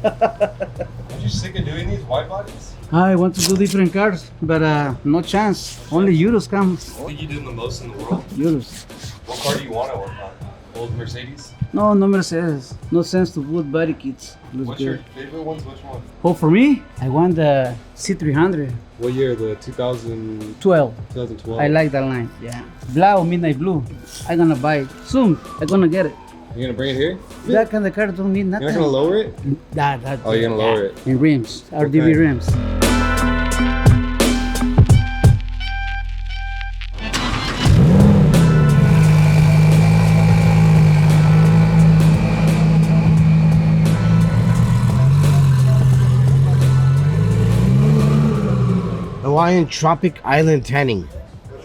Aren't you sick of doing these wide bodies? I want to do different cars, but no chance. Only Urus comes. What think you doing the most in the world? Urus. What car do you want to work on? Old Mercedes? No Mercedes. No sense to put body kits. Looks What's good. your favorite ones? Which one? Oh, for me, I want the C300 What year? The 2012? 12. I like that line. Yeah. Blau, midnight blue. I'm gonna buy it soon. I'm gonna get it. You're gonna bring it here? That kind of car don't need nothing. You're not gonna lower it? That. Oh, you're gonna lower it. In rims, RDB Okay. rims. Hawaiian Tropic Island Tanning.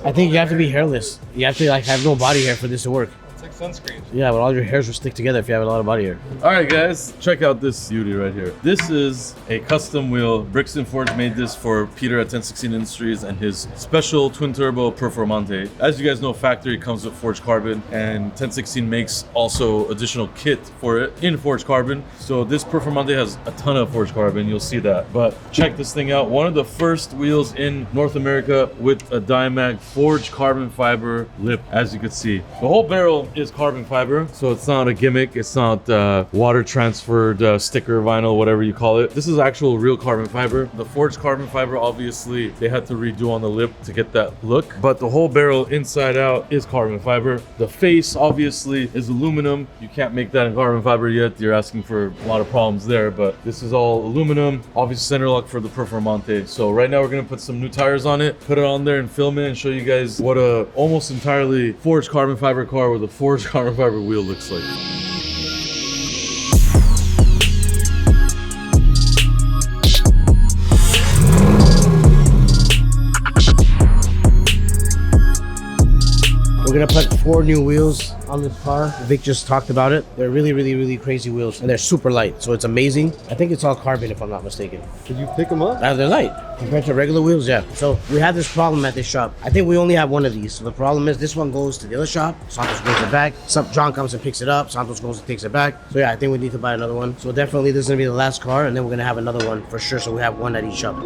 I think you have to be hairless. You have to like have no body hair for this to work. It's like sunscreen. Yeah, but all your hairs will stick together if you have a lot of body hair. All right, guys, check out this beauty right here. This is a custom wheel. Brixton Forge made this for Peter at 1016 Industries and his special twin turbo Performante. As you guys know, factory comes with forged carbon, and 1016 makes also additional kit for it in forged carbon. So this Performante has a ton of forged carbon. You'll see that. But check this thing out. One of the first wheels in North America with a dymag forged carbon fiber lip, as you can see. The whole barrel is carbon fiber, so it's not a gimmick. It's not water transferred sticker vinyl, whatever you call it. This is actual real carbon fiber. The forged carbon fiber, obviously they had to redo on the lip to get that look, but the whole barrel inside out is carbon fiber. The face obviously is aluminum. You can't make that in carbon fiber yet. You're asking for a lot of problems there, but this is all aluminum. Obviously center lock for the Performante. So right now we're gonna put some new tires on it, put it on there and film it and show you guys what a almost entirely forged carbon fiber car with a forged carbon fiber wheel looks like. We're gonna put 4 new wheels on this car. Vic just talked about it. They're really crazy wheels, and they're super light, so it's amazing. I think it's all carbon, if I'm not mistaken. Did you pick them up? They're light compared to regular wheels, yeah. So we had this problem at this shop. I think we only have one of these. So the problem is this one goes to the other shop. Santos brings it back. John comes and picks it up. Santos goes and takes it back. So yeah, I think we need to buy another one. So definitely this is gonna be the last car, and then we're gonna have another one for sure. So we have one at each shop.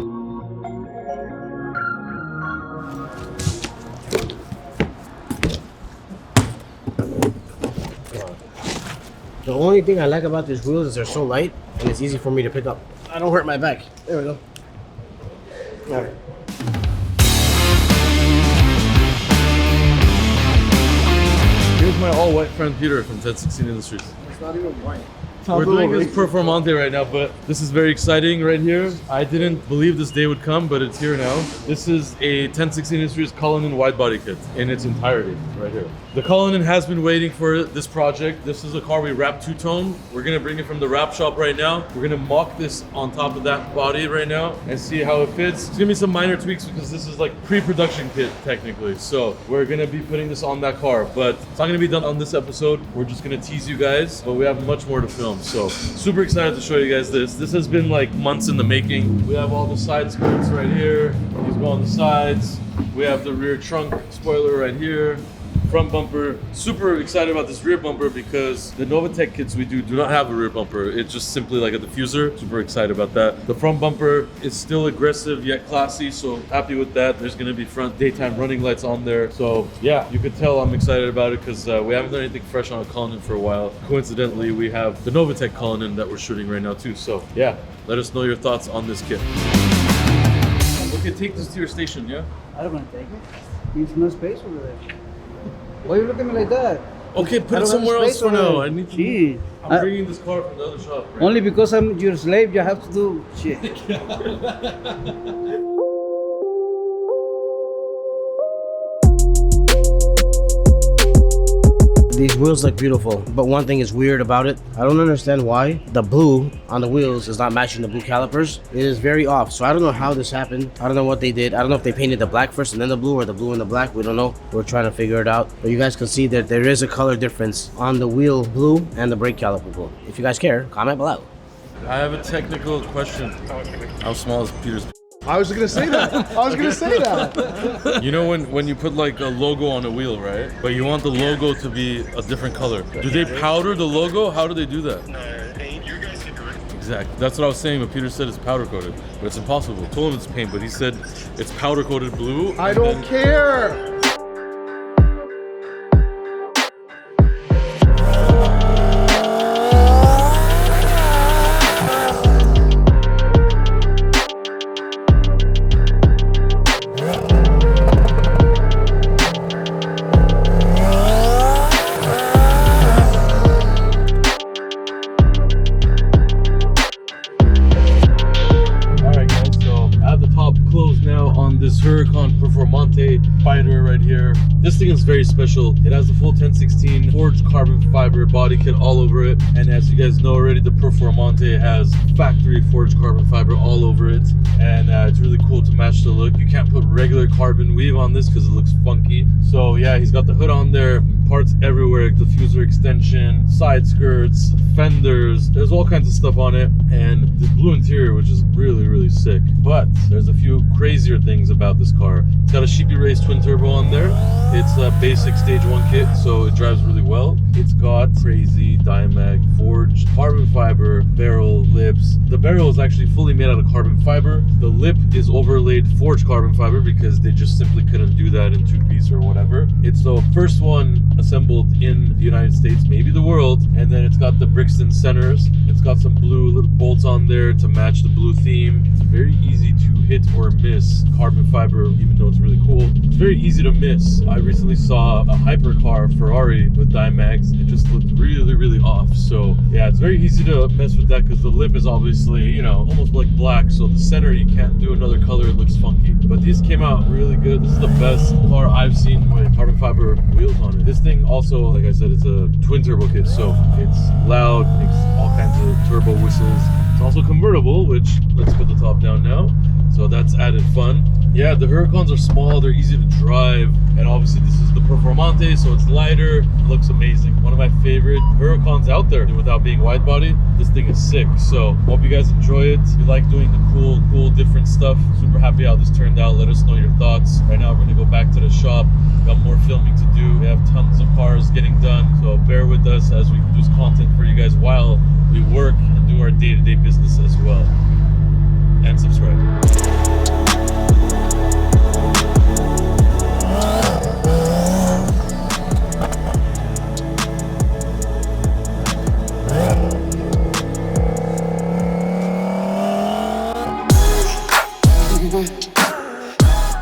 The only thing I like about these wheels is they're so light and it's easy for me to pick up. I don't hurt my back. There we go. All right. Here's my all-white friend Peter from 1016 Industries. It's not even white. We're doing this Performante right now, but this is very exciting right here. I didn't believe this day would come, but it's here now. This is a 1016 Industries Cullinan widebody kit in its entirety right here. The Cullinan has been waiting for this project. This is a car we wrapped two-tone. We're gonna bring it from the wrap shop right now. We're gonna mock this on top of that body right now and see how it fits. It's gonna be some minor tweaks because this is like pre-production kit technically. So we're gonna be putting this on that car, but it's not gonna be done on this episode. We're just gonna tease you guys, but we have much more to film. So super excited to show you guys this. This has been like months in the making. We have all the side skirts right here. These go on the sides. We have the rear trunk spoiler right here. Front bumper. Super excited about this rear bumper because the Novatech kits we do not have a rear bumper. It's just simply like a diffuser. Super excited about that. The front bumper is still aggressive yet classy, so happy with that. There's gonna be front daytime running lights on there. So yeah, you could tell I'm excited about it because we haven't done anything fresh on a Cullinan for a while. Coincidentally, we have the Novatech Cullinan that we're shooting right now too. So yeah, let us know your thoughts on this kit. Okay, take this to your station, yeah? I don't want to take it. There's no space over there. Why you look at me like that? Okay, put it somewhere else for now. I need to. I'm bringing this car from the other shop. Right? Only because I'm your slave, you have to do shit. These wheels look beautiful, but one thing is weird about it. I don't understand why the blue on the wheels is not matching the blue calipers. It is very off, so I don't know how this happened. I don't know what they did. I don't know if they painted the black first and then the blue, or the blue and the black. We don't know. We're trying to figure it out. But you guys can see that there is a color difference on the wheel blue and the brake caliper blue. If you guys care, comment below. I have a technical question. How small is Peter's? I was gonna say that. I was gonna say that. You know when you put like a logo on a wheel, right? But you want the logo to be a different color. Do they powder the logo? How do they do that? No, paint. Exactly. That's what I was saying, but Peter said it's powder coated, but it's impossible. I told him it's paint, but he said it's powder coated blue. I don't care. This Huracan Performante fighter right here. This thing is very special. It has the full 1016 forged carbon fiber body kit all over it, and as you guys know already, the Performante has factory forged carbon fiber all over it, and it's really cool to match the look. You can't put regular carbon weave on this because it looks funky. So yeah, he's got the hood on there, parts everywhere, diffuser extension, side skirts, fenders, there's all kinds of stuff on it, and this blue interior, which is really sick. But there's a few crazier things about this car. It's got a Sheepey Race Twin Turbo on there. It's a basic stage 1 kit, so it drives really well. It's got crazy dymag forged carbon fiber barrel lips. The barrel is actually fully made out of carbon fiber. The lip is overlaid forged carbon fiber because they just simply couldn't do that in 2-piece or whatever. It's the first one assembled in the United States, maybe the world, and then it's got the Brixton centers. It's got some blue little bolts on there to match the blue theme. It's very easy to hit or miss carbon fiber, even though it's really cool. It's very easy to miss. I recently saw a hypercar Ferrari with dymags. It just looked really off. So yeah, it's very easy to mess with that because the lip is obviously, you know, almost like black. So the center, you can't do another color. It looks funky. But these came out really good. This is the best car I've seen with carbon fiber wheels on it. This thing also, like I said, it's a twin turbo kit, so it's loud, makes all kinds of turbo whistles. It's also convertible, which let's put the top down now. So that's added fun. Yeah, the Huracans are small, they're easy to drive, and obviously this is the Performante, so it's lighter, it looks amazing. One of my favorite Huracans out there without being wide body. This thing is sick, so hope you guys enjoy it. If you like doing the cool different stuff, super happy how this turned out. Let us know your thoughts. Right now we're gonna go back to the shop. Got more filming to do. We have tons of cars getting done, so bear with us as we produce content for you guys while we work and do our day-to-day business as well. And subscribe.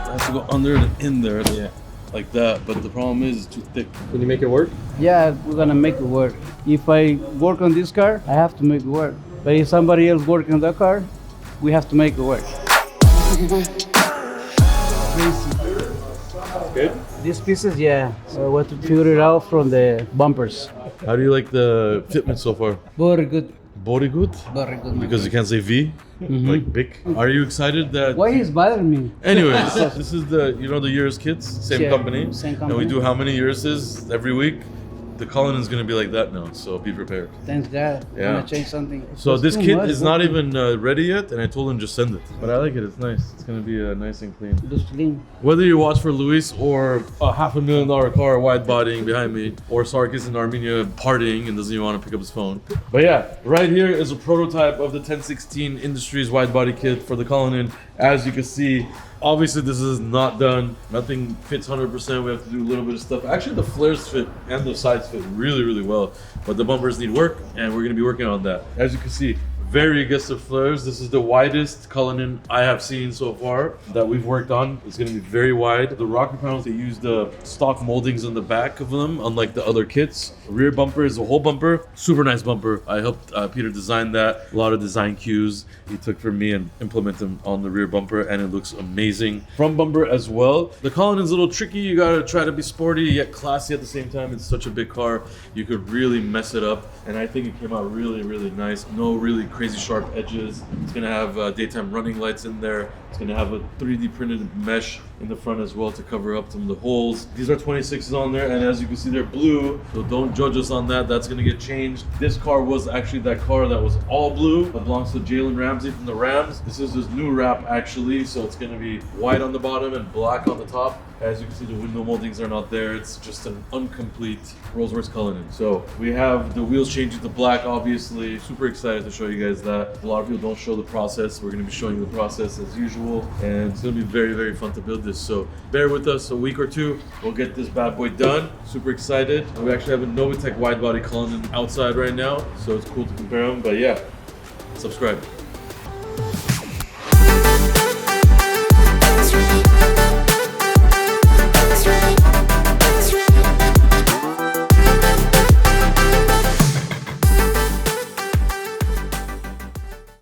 I have to go under and in there, yeah, like that. But the problem is it's too thick. Can you make it work? Yeah, we're gonna make it work. If I work on this car, I have to make it work. But if somebody else work on that car, we have to make it work. Good? These pieces, yeah, I want to figure it out from the bumpers. How do you like the fitment so far? Very good. Body good? Very good. Because you can't say V, like big. Are you excited that? Why is bothering me? Anyways, this is the, you know, the Urus kits, same Yeah, company. same And company. we do how many Uruses every week? The Cullinan is gonna be like that now, so be prepared. Thanks God. I'm Yeah. gonna change something. So It's this too kit much, is but not even ready yet, and I told him just send it. But I like it, it's nice. It's gonna be nice and clean. it looks clean. Whether you watch for Luis or a $500,000 car wide bodying behind me, or Sarkis in Armenia partying and doesn't even want to pick up his phone. But yeah, right here is a prototype of the 1016 Industries wide body kit for the Cullinan. As you can see, obviously this is not done. Nothing fits 100%. We have to do a little bit of stuff. Actually, the flares fit and the sides fit really well. But the bumpers need work, and we're gonna be working on that. As you can see, very aggressive flares. This is the widest Cullinan I have seen so far that we've worked on. It's gonna be very wide. The rocker panels, they use the stock moldings on the back of them, unlike the other kits. Rear bumper is a whole bumper. Super nice bumper. I helped Peter design that. A lot of design cues he took from me and implement them on the rear bumper, and it looks amazing. Front bumper as well. The Cullinan's a little tricky. You gotta try to be sporty yet classy at the same time. It's such a big car. You could really mess it up, and I think it came out really nice. No really crazy sharp edges. It's gonna have daytime running lights in there. It's gonna have a 3D printed mesh in the front as well to cover up some of the holes. These are 26s on there, and as you can see, they're blue, so don't judge us on that. That's gonna get changed. This car was actually that car that was all blue. That belongs to Jalen Ramsey from the Rams. This is his new wrap actually, so it's gonna be white on the bottom and black on the top. As you can see, the window moldings are not there. It's just an incomplete Rolls Royce Cullinan. So we have the wheels changing to black, obviously. Super excited to show you guys that. A lot of people don't show the process. We're gonna be showing you the process as usual. And it's gonna be very, very fun to build this. So bear with us a week or two. We'll get this bad boy done. Super excited. We actually have a Novitec widebody Cullinan outside right now. So it's cool to compare them. But yeah, subscribe.